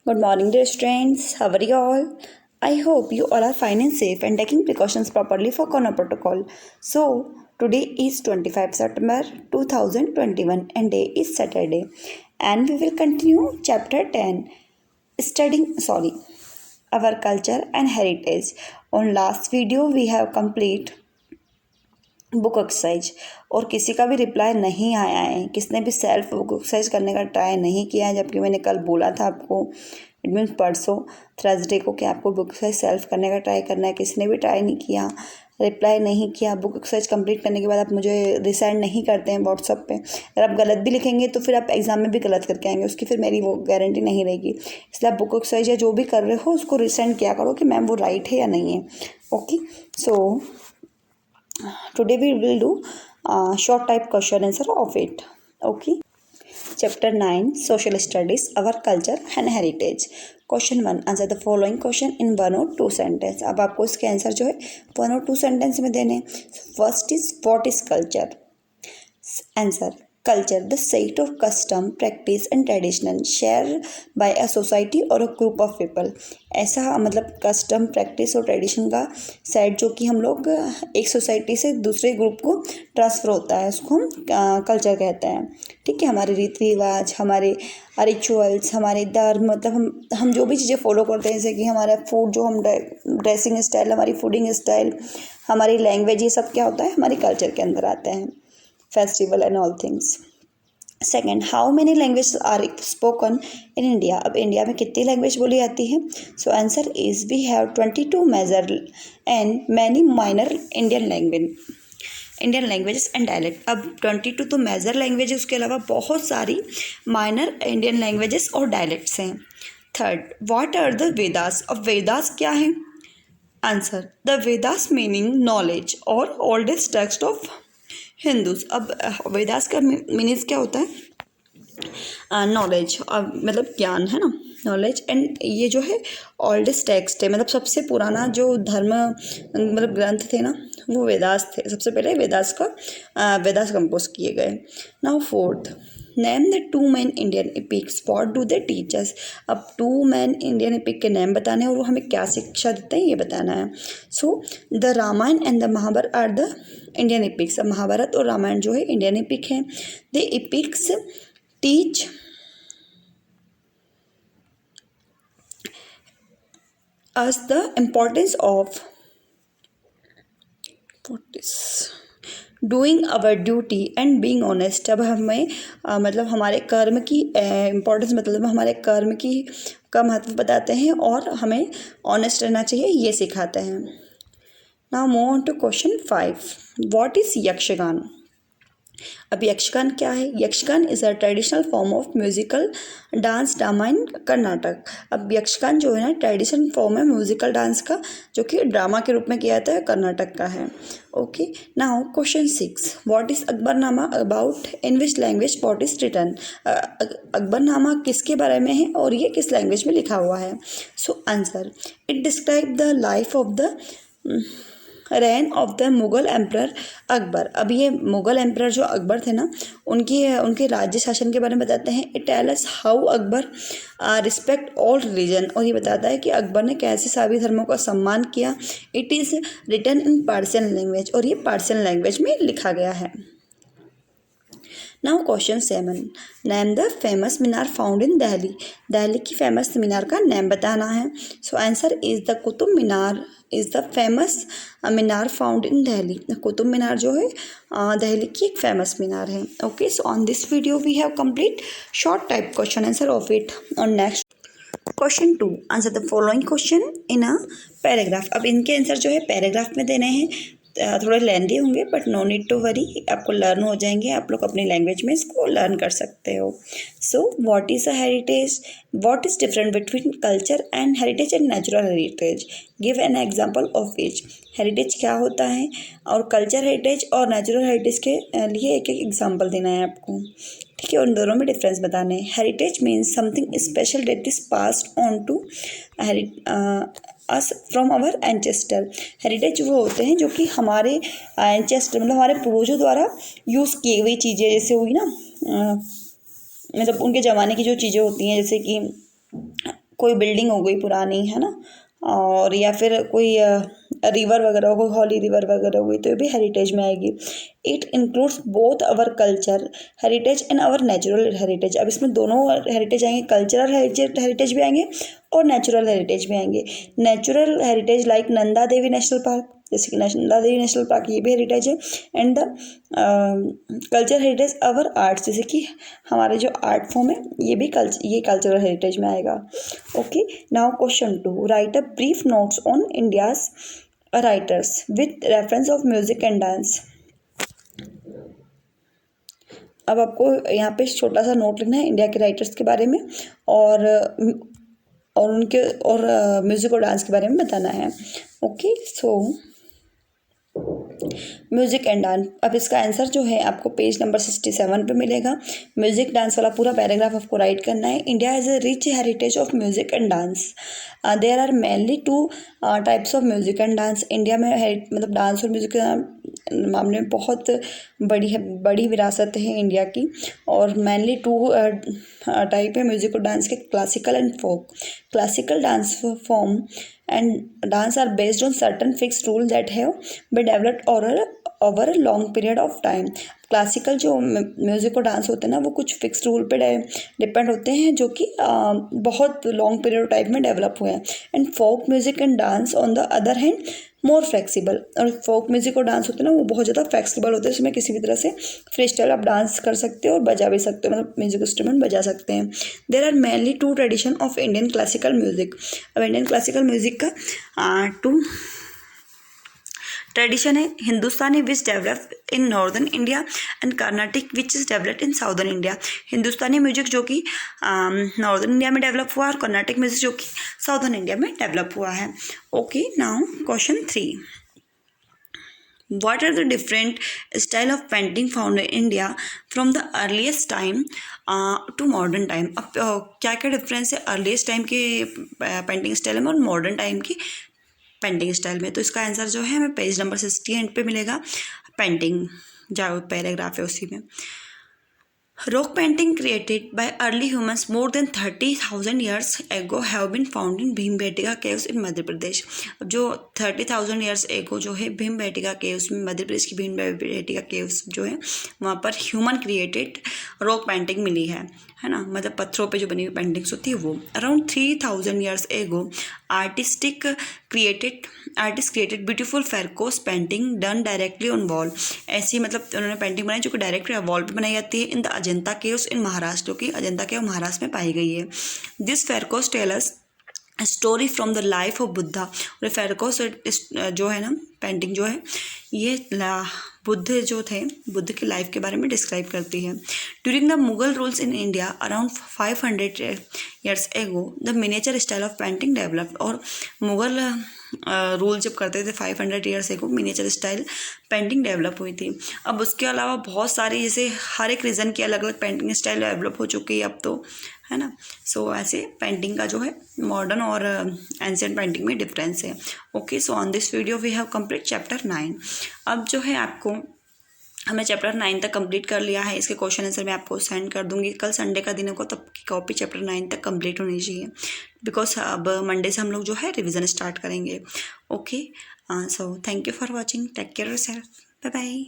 Good morning, dear students. How are you all? I hope you all are fine and safe and taking precautions properly for Corona Protocol. So, today is 25 September 2021 and day is Saturday. And we will continue chapter 10, our culture and heritage. On last video, we have complete book exercise और किसी का भी reply नहीं आया है, किसने भी self book exercise करने का ट्राई नहीं किया है, जबकि मैंने कल बोला था आपको, इट मीन्स परसों थर्सडे को, कि आपको बुक एक्सरसाइज सेल्फ करने का ट्राई करना है। किसी ने भी ट्राई नहीं किया, रिप्लाई नहीं किया। बुक एक्सरसाइज कंप्लीट करने के बाद आप मुझे रिसेंड नहीं करते हैं व्हाट्सअप पे। अगर आप गलत भी लिखेंगे तो फिर आप एग्जाम में भी गलत करके आएंगे, उसकी फिर मेरी वो गारंटी नहीं रहेगी। इसलिए आप बुक एक्सरसाइज या जो भी कर रहे हो उसको रिसेंड किया करो कि मैम वो राइट है या नहीं है। Okay, so today we will do short type question answer of it. Okay, chapter 9, social studies, our culture and heritage. Question 1, answer the following question in 1 or 2 sentence. अब आपको इसके आंसर जो है 1 और 2 सेंटेंस में देने। First is what is culture. Answer, culture, the set of custom, practice and tradition shared by a society or a group of people. ऐसा मतलब कस्टम, प्रैक्टिस और ट्रेडिशन का सेट जो कि हम लोग एक सोसाइटी से दूसरे ग्रुप को ट्रांसफ़र होता है, उसको हम कल्चर कहते हैं। ठीक है, हमारे रीति रिवाज, हमारे रिचुअल्स, हमारे धर्म, मतलब हम जो भी चीज़ें फॉलो करते हैं, जैसे कि हमारा फूड, जो हम ड्रेसिंग स्टाइल, हमारी फूडिंग स्टाइल, हमारी लैंग्वेज, ये सब क्या होता है, हमारी कल्चर के अंदर आते हैं। Festival and all things. Second, how many language are spoken in India. अब इंडिया में कितनी लैंग्वेज बोली जाती है। So answer is we have 22 major and many minor Indian languages and dialect. अब 22 तो मेजर लैंग्वेज है, उसके अलावा बहुत सारी माइनर इंडियन लैंग्वेजेस और डायलेक्ट्स हैं। Third, what are the Vedas. अब वेदास क्या है। Answer, the Vedas meaning knowledge और ओल्डेस्ट टेक्स्ट ऑफ हिंदूज। अब वेदास का मीनिंग क्या होता है, नॉलेज, मतलब ज्ञान है ना, नॉलेज। एंड ये जो है ओल्डेस्ट टेक्स्ट है, मतलब सबसे पुराना जो धर्म मतलब ग्रंथ थे ना, वो वेदास थे। सबसे पहले वेदास कंपोज किए गए। Now fourth, name the 2 main Indian epics, what do they teach us. अब 2 मेन इंडियन एपिक के नाम बताने हैं और वो हमें क्या शिक्षा देते हैं ये बताना है। So the Ramayana and the Mahabharata are the Indian epics. अब महाभारत और रामायण जो है इंडियन एपिक है। The epics teach us the importance of doing our duty and being honest. अब हमें मतलब हमारे कर्म की इम्पोर्टेंस, मतलब हमारे कर्म की का महत्व बताते हैं और हमें ऑनेस्ट रहना चाहिए, ये सिखाते हैं। Now move on to question 5, what is Yakshagana. अब यक्षगान क्या है। Yakshagana is a traditional form of musical dance drama in Karnataka. अब यक्षगान जो है ना, ट्रेडिशनल फॉर्म है म्यूजिकल डांस का, जो कि ड्रामा के रूप में किया जाता है, कर्नाटक का है। Okay, now question 6, what is Akbarnama about, in which language what is written. Akbarnama किसके बारे में है और ये किस लैंग्वेज में लिखा हुआ है। So answer, it describe the life of the rain of the Mughal emperor Akbar. अब ये मुगल एम्पर जो अकबर थे ना, उनके राज्य शासन के बारे में बताते हैं। It tell us how Akbar respect all religion, और ये बताता है कि अकबर ने कैसे सभी धर्मों का सम्मान किया। It is written in Persian language, और ये पर्शियन लैंग्वेज में लिखा गया है। Now question 7, name the famous minar found in Delhi. Delhi की फेमस मीनार का नेम बताना है। So answer is the Qutub Minar is the famous minar found in Delhi. Qutub Minar जो है दिल्ली की एक फेमस मीनार है। Okay, so on this video we have complete short type question answer of it. On next question 2, answer the following question in a paragraph. अब इनके answer जो है पैराग्राफ में देने हैं, थोड़े लेंदी होंगे but no need to worry, आपको लर्न हो जाएंगे, आप लोग अपनी लैंग्वेज में इसको लर्न कर सकते हो। So what is a heritage, what is different between culture and heritage and natural heritage, give an example of each. Heritage क्या होता है और कल्चर हेरिटेज और नेचुरल हेरिटेज के लिए एक एक एग्जाम्पल देना है आपको। ठीक है, उन दोनों में डिफरेंस बताने हैं। Heritage means something special that is passed on to us from our ancestor. Heritage वो होते हैं जो कि हमारे एंचेस्टर, मतलब हमारे पूर्वजों द्वारा यूज़ की हुई चीज़ें, जैसे हुई ना मतलब उनके ज़माने की जो चीज़ें होती हैं, जैसे कि कोई बिल्डिंग हो गई पुरानी, है ना, और या फिर कोई रिवर वगैरह हो, हॉली रिवर वगैरह हो गई, तो ये भी हेरिटेज में आएगी। It includes both our culture heritage and our natural heritage. अब इसमें दोनों हेरिटेज आएंगे, कल्चरल हेरिटेज भी आएंगे और नेचुरल हेरिटेज भी आएंगे। Natural heritage like Nanda Devi national park, जैसे कि नंदा देवी नेशनल पार्क, ये भी हेरिटेज है। And the culture heritage our arts, जैसे कि हमारे जो आर्ट फॉर्म है ये भी ये कल्चरल हेरिटेज में आएगा। Okay, now question 2, right a brief notes on India's writers with reference of music and dance. अब आपको यहाँ पे छोटा सा नोट लिखना है इंडिया के राइटर्स के बारे में और उनके और म्यूज़िक और डांस के बारे में बताना है। Okay, so music and dance. अब इसका आंसर जो है आपको पेज नंबर 67 पे मिलेगा। म्यूजिक डांस वाला पूरा पैराग्राफ आपको राइट करना है। India has a rich heritage of music and dance. There are mainly 2 types of music and dance. India में मतलब डांस और म्यूजिक के मामले में बहुत बड़ी विरासत है इंडिया की, और मेनली 2 टाइप है म्यूजिक और डांस के, classical and folk. Classical dance form and dance are based on certain fixed rules that have been developed over a long period of time। Classical जो म्यूज़िक और dance होते हैं ना, वो कुछ फिक्स रूल पे डिपेंड होते हैं, जो कि बहुत लॉन्ग पीरियड ऑफ टाइम में डेवलप हुए हैं। And folk music and dance on the other hand more flexible. और फोक म्यूज़िक और डांस होते हैं ना, वो बहुत ज़्यादा फ्लेक्सिबल होते हैं, इसमें किसी भी तरह से फ्री स्टाइल आप डांस कर सकते हो और बजा भी सकते हो, मतलब म्यूजिक इंस्ट्रूमेंट बजा सकते हैं। There are mainly 2 tradition of Indian classical music. अब इंडियन क्लासिकल म्यूजिक का 2 ट्रेडिशन है। Hindustani which develop in northern India and Carnatic which is developed in southern India. Hindustani music जो कि नॉर्दर्न इंडिया में डेवलप हुआ, और कर्नाटिक म्यूजिक जो कि साउदर्न इंडिया में डेवलप हुआ है। Okay, now question 3, what are the different style of painting found in India from the earliest time to modern time। अब क्या क्या डिफरेंस है अर्लीस्ट टाइम के पेंटिंग स्टाइल में और मॉडर्न टाइम की पेंटिंग स्टाइल में। तो इसका आंसर जो है हमें पेज नंबर 68 पे मिलेगा। पेंटिंग जो पैराग्राफ है उसी में। Rock painting created by early humans more than 30,000 years ago have been found in Bhimbetka caves in Madhya Pradesh. जो 30,000 years ago जो है भीमबेटका caves में, मध्य प्रदेश की भीमबेटका caves जो है, वहाँ पर ह्यूमन क्रिएटेड रॉक पेंटिंग मिली है ना, मतलब पत्थरों पे जो बनी हुई पेंटिंग्स होती है वो। Around 3000 years ago artist created beautiful frescoes painting done directly on wall. ऐसी मतलब उन्होंने पेंटिंग बनाई जो कि डायरेक्टली वॉल पे बनाई जाती है in the Ajanta caves in Maharashtra, जो कि अजंता केव महाराष्ट्र में पाई गई है। This frescoes tell us story from the life of Buddha. और फेरकोस जो है ना पेंटिंग जो है, ये बुद्ध जो थे, बुद्ध की लाइफ के बारे में डिस्क्राइब करती है। During the Mughal rules in India around 500 years ago the miniature style of painting developed. और मुगल रूल जब करते थे 500 years ago miniature style painting develop हुई थी। अब उसके अलावा बहुत सारी, जैसे हर एक रीजन की अलग अलग पेंटिंग स्टाइल डेवलप हो चुकी है अब तो, है ना। सो ऐसे पेंटिंग का जो है मॉडर्न और एंशिएंट पेंटिंग में डिफरेंस है। Okay, so on this video we have complete chapter 9। अब जो है आपको, हमने चैप्टर 9 तक कंप्लीट कर लिया है। इसके क्वेश्चन आंसर मैं आपको सेंड कर दूंगी। कल संडे का दिन होगा, तब की कॉपी चैप्टर 9 तक कंप्लीट होनी चाहिए, बिकॉज अब मंडे से हम लोग जो है रिवीजन स्टार्ट करेंगे। Okay, so thank you for watching, take care yourself, bye bye.